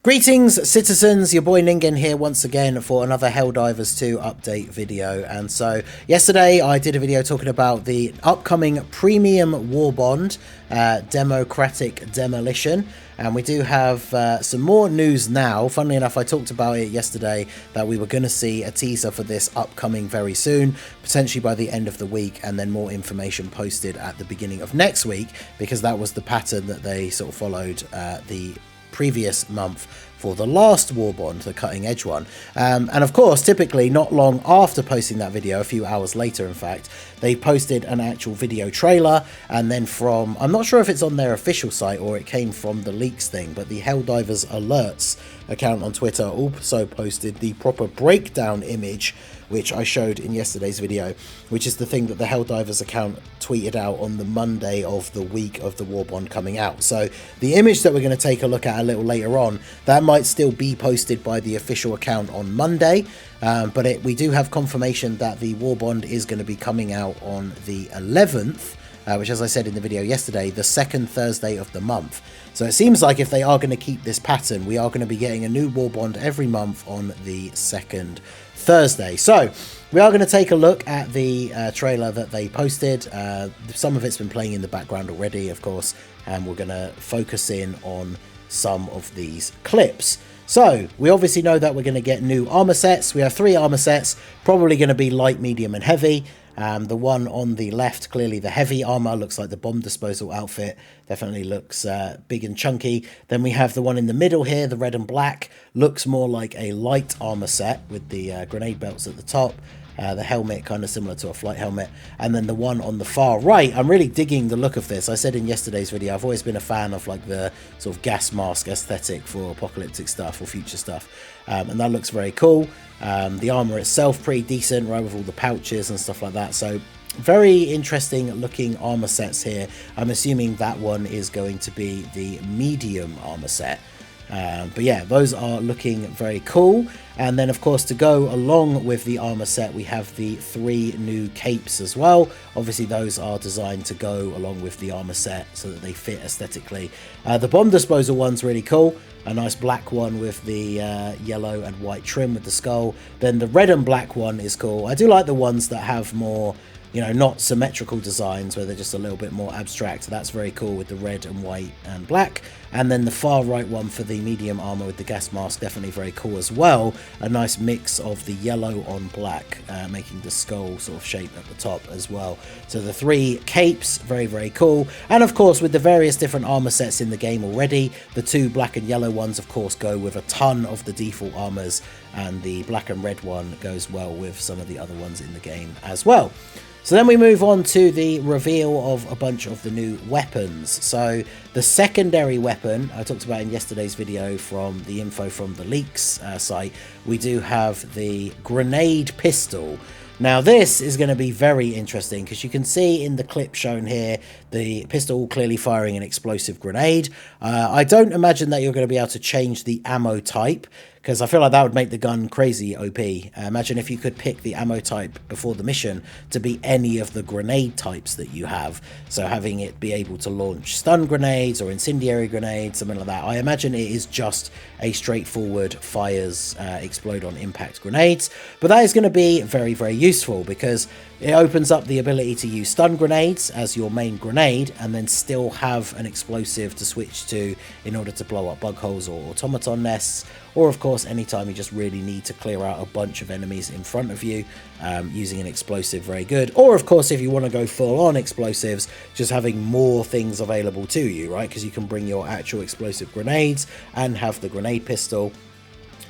Greetings citizens, your boy Ningen here once again for another Helldivers 2 update video. And so yesterday I did a video talking about the upcoming premium Warbond democratic demolition, and we do have some more news now. Funnily enough, I talked about it yesterday that we were going to see a teaser for this upcoming very soon, potentially by the end of the week, and then more information posted at the beginning of next week, because that was the pattern that they sort of followed the previous month for the last Warbond, the cutting edge one. And of course, typically not long after posting that video, a few hours later in fact, they posted an actual video trailer, and then from, I'm not sure if it's on their official site or it came from the leaks thing, but the Helldivers Alerts account on Twitter also posted the proper breakdown image, which I showed in yesterday's video, which is the thing that the Helldivers account tweeted out on the Monday of the week of the Warbond coming out. So the image that we're going to take a look at a little later on, that might still be posted by the official account on Monday, but we do have confirmation that the Warbond is going to be coming out on the 11th, which, as I said in the video yesterday, the second Thursday of the month. So it seems like if they are going to keep this pattern, we are going to be getting a new Warbond every month on the second Thursday. So we are going to take a look at the trailer that they posted. Some of it's been playing in the background already, of course, and we're going to focus in on some of these clips. So we obviously know that we're going to get new armor sets. We have 3 armor sets, probably going to be light, medium and heavy. The one on the left, clearly the heavy armor, looks like the bomb disposal outfit, definitely looks big and chunky. Then we have the one in the middle here, the red and black, looks more like a light armor set with the grenade belts at the top. The helmet kind of similar to a flight helmet, and then the one on the far right, I'm really digging the look of this. I said in yesterday's video, I've always been a fan of like the sort of gas mask aesthetic for apocalyptic stuff or future stuff, and that looks very cool. The armor itself pretty decent, right, with all the pouches and stuff like that. So very interesting looking armor sets here. I'm assuming that one is going to be the medium armor set. But yeah, those are looking very cool. And then of course, to go along with the armor set, we have the 3 new capes as well. Obviously those are designed to go along with the armor set so that they fit aesthetically. The bomb disposal one's really cool, a nice black one with the yellow and white trim with the skull. Then the red and black one is cool. I do like the ones that have more, you know, not symmetrical designs where they're just a little bit more abstract. So that's very cool with the red and white and black. And then the far right one for the medium armor with the gas mask, definitely very cool as well. A nice mix of the yellow on black, making the skull sort of shape at the top as well. So the 3 capes, very, very cool. And of course, with the various different armor sets in the game already, the 2 black and yellow ones, of course, go with a ton of the default armors, and the black and red one goes well with some of the other ones in the game as well. So then we move on to the reveal of a bunch of the new weapons. So the secondary weapon I talked about in yesterday's video from the info from the leaks site, we do have the grenade pistol. Now this is going to be very interesting because you can see in the clip shown here the pistol clearly firing an explosive grenade. I don't imagine that you're going to be able to change the ammo type, because I feel like that would make the gun crazy OP. Imagine if you could pick the ammo type before the mission to be any of the grenade types that you have. So having it be able to launch stun grenades or incendiary grenades, something like that. I imagine it is just a straightforward fires, explode on impact grenades. But that is going to be very, very useful because it opens up the ability to use stun grenades as your main grenade and then still have an explosive to switch to in order to blow up bug holes or automaton nests, or of course anytime you just really need to clear out a bunch of enemies in front of you, using an explosive, very good. Or of course if you want to go full on explosives, just having more things available to you, right, because you can bring your actual explosive grenades and have the grenade pistol.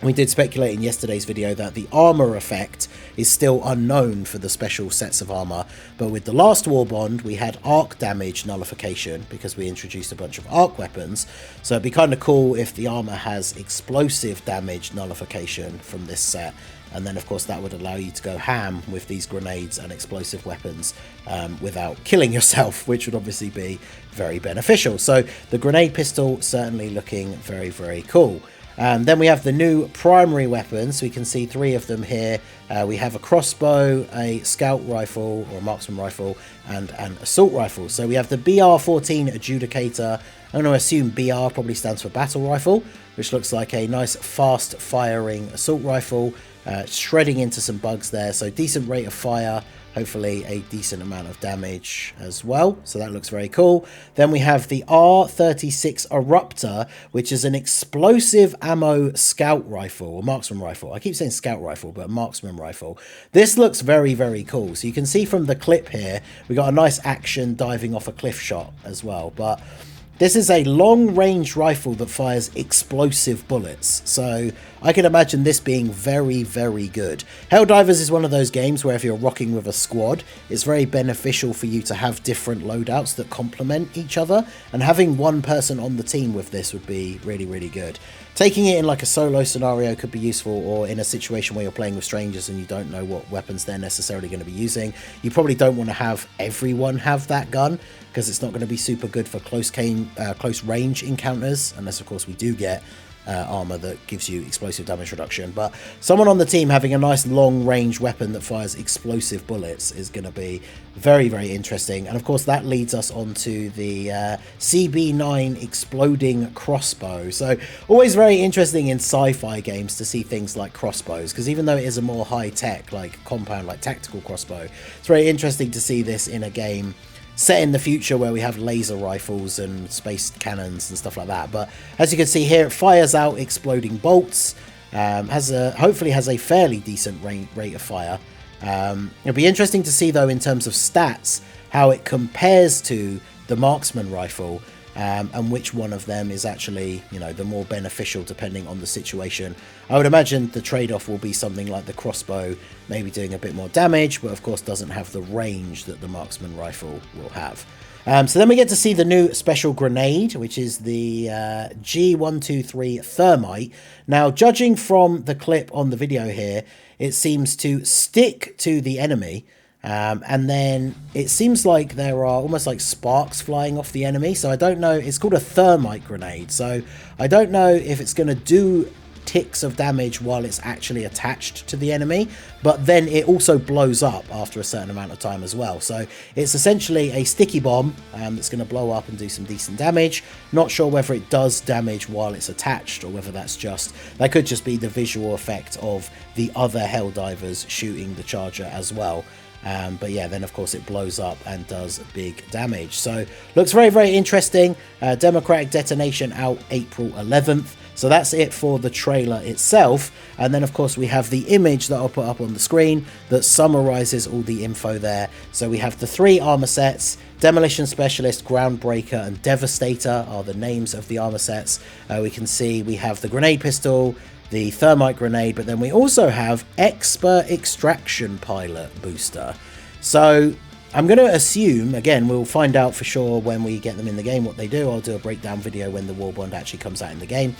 We did speculate in yesterday's video that the armor effect is still unknown for the special sets of armor, but with the last Warbond we had arc damage nullification because we introduced a bunch of arc weapons. So it'd be kind of cool if the armor has explosive damage nullification from this set, and then of course that would allow you to go ham with these grenades and explosive weapons without killing yourself, which would obviously be very beneficial. So the grenade pistol certainly looking very, very cool. Then we have the new primary weapons. We can see 3 of them here. We have a crossbow, a scout rifle or a marksman rifle, and an assault rifle. So we have the BR-14 Adjudicator. I'm going to assume BR probably stands for battle rifle, which looks like a nice fast firing assault rifle, shredding into some bugs there. So decent rate of fire, hopefully a decent amount of damage as well. So that looks very cool. Then we have the R36 Eruptor, which is an explosive ammo scout rifle, or marksman rifle. I keep saying scout rifle, but marksman rifle. This looks very, very cool. So you can see from the clip here, we got a nice action diving off a cliff shot as well. But this is a long-range rifle that fires explosive bullets, so I can imagine this being very, very good. Helldivers is one of those games where if you're rocking with a squad, it's very beneficial for you to have different loadouts that complement each other, and having one person on the team with this would be really, really good. Taking it in like a solo scenario could be useful, or in a situation where you're playing with strangers and you don't know what weapons they're necessarily going to be using. You probably don't want to have everyone have that gun, because it's not going to be super good for close range encounters, unless of course we do get armor that gives you explosive damage reduction. But someone on the team having a nice long range weapon that fires explosive bullets is going to be very, very interesting. And of course that leads us on to the CB9 exploding crossbow. So always very interesting in sci-fi games to see things like crossbows, because even though it is a more high-tech like compound like tactical crossbow, it's very interesting to see this in a game set in the future where we have laser rifles and space cannons and stuff like that. But as you can see here, it fires out exploding bolts, hopefully has a fairly decent rate of fire. It'll be interesting to see though in terms of stats how it compares to the marksman rifle, and which one of them is actually, you know, the more beneficial depending on the situation. I would imagine the trade-off will be something like the crossbow, maybe doing a bit more damage, but of course doesn't have the range that the marksman rifle will have. So then we get to see the new special grenade, which is the G123 Thermite. Now, judging from the clip on the video here, it seems to stick to the enemy, and then it seems like there are almost like sparks flying off the enemy. So I don't know, it's called a thermite grenade, so I don't know if it's going to do ticks of damage while it's actually attached to the enemy, but then it also blows up after a certain amount of time as well. So it's essentially a sticky bomb that's going to blow up and do some decent damage. Not sure whether it does damage while it's attached, or whether that could just be the visual effect of the other Helldivers shooting the charger as well. But yeah, then of course it blows up and does big damage. So looks very, very interesting. Democratic Detonation out April 11th. So that's it for the trailer itself. And then of course we have the image that I'll put up on the screen that summarizes all the info there. So we have the 3 armor sets. Demolition Specialist, Groundbreaker, and Devastator are the names of the armor sets. We can see we have the grenade pistol, the thermite grenade, but then we also have Expert Extraction Pilot booster. So I'm going to assume, again, we'll find out for sure when we get them in the game what they do. I'll do a breakdown video when the Warbond actually comes out in the game.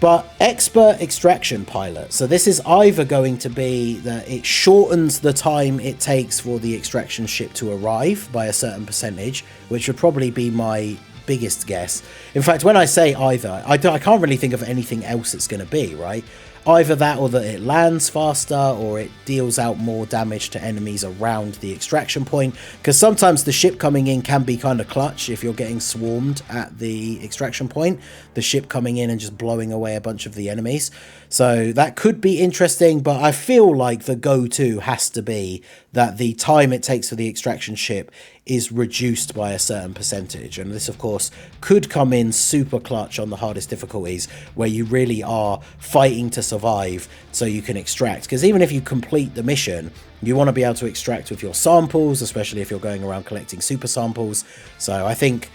But Expert Extraction Pilot, so this is either going to be that it shortens the time it takes for the extraction ship to arrive by a certain percentage, which would probably be my biggest guess. In fact, when I say either, I can't really think of anything else it's going to be, right? Either that, or that it lands faster, or it deals out more damage to enemies around the extraction point, because sometimes the ship coming in can be kind of clutch if you're getting swarmed at the extraction point, the ship coming in and just blowing away a bunch of the enemies. So that could be interesting, but I feel like the go-to has to be that the time it takes for the extraction ship is reduced by a certain percentage. And this of course could come in super clutch on the hardest difficulties, where you really are fighting to survive so you can extract, because even if you complete the mission, you want to be able to extract with your samples, especially if you're going around collecting super samples. So I think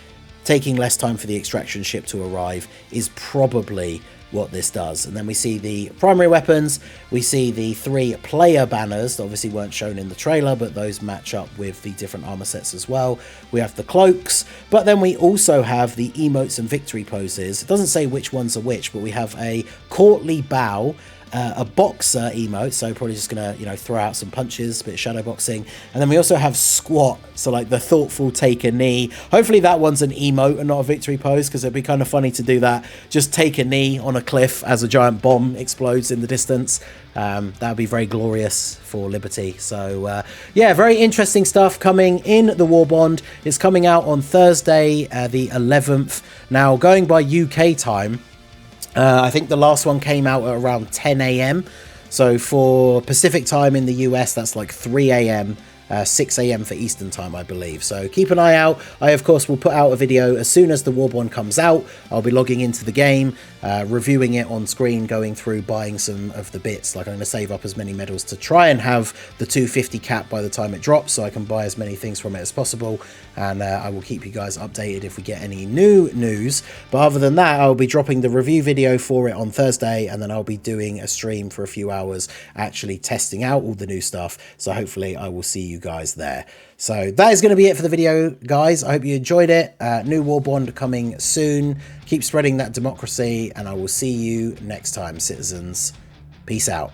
taking less time for the extraction ship to arrive is probably what this does. And then we see the primary weapons. We see the 3 player banners that obviously weren't shown in the trailer, but those match up with the different armor sets as well. We have the cloaks, but then we also have the emotes and victory poses. It doesn't say which ones are which, but we have a courtly bow, a boxer emote, so probably just gonna, you know, throw out some punches, a bit of shadow boxing. And then we also have squat, so like the thoughtful take a knee. Hopefully that one's an emote and not a victory pose, because it'd be kind of funny to do that, just take a knee on a cliff as a giant bomb explodes in the distance. That would be very glorious for Liberty. So yeah, very interesting stuff coming in the Warbond. It's coming out on Thursday the 11th. Now, going by UK time, I think the last one came out at around 10 AM. So for Pacific time in the US, that's like 3 AM. 6 AM for Eastern time, I believe. So keep an eye out. I, of course, will put out a video as soon as the Warbond comes out. I'll be logging into the game, reviewing it on screen, going through, buying some of the bits. Like, I'm going to save up as many medals to try and have the 250 cap by the time it drops, so I can buy as many things from it as possible. And I will keep you guys updated if we get any new news. But other than that, I'll be dropping the review video for it on Thursday, and then I'll be doing a stream for a few hours, actually testing out all the new stuff. So hopefully I will see you guys there. So that is going to be it for the video, guys. I hope you enjoyed it. New Warbond coming soon. Keep spreading that democracy, and I will see you next time, citizens. Peace out.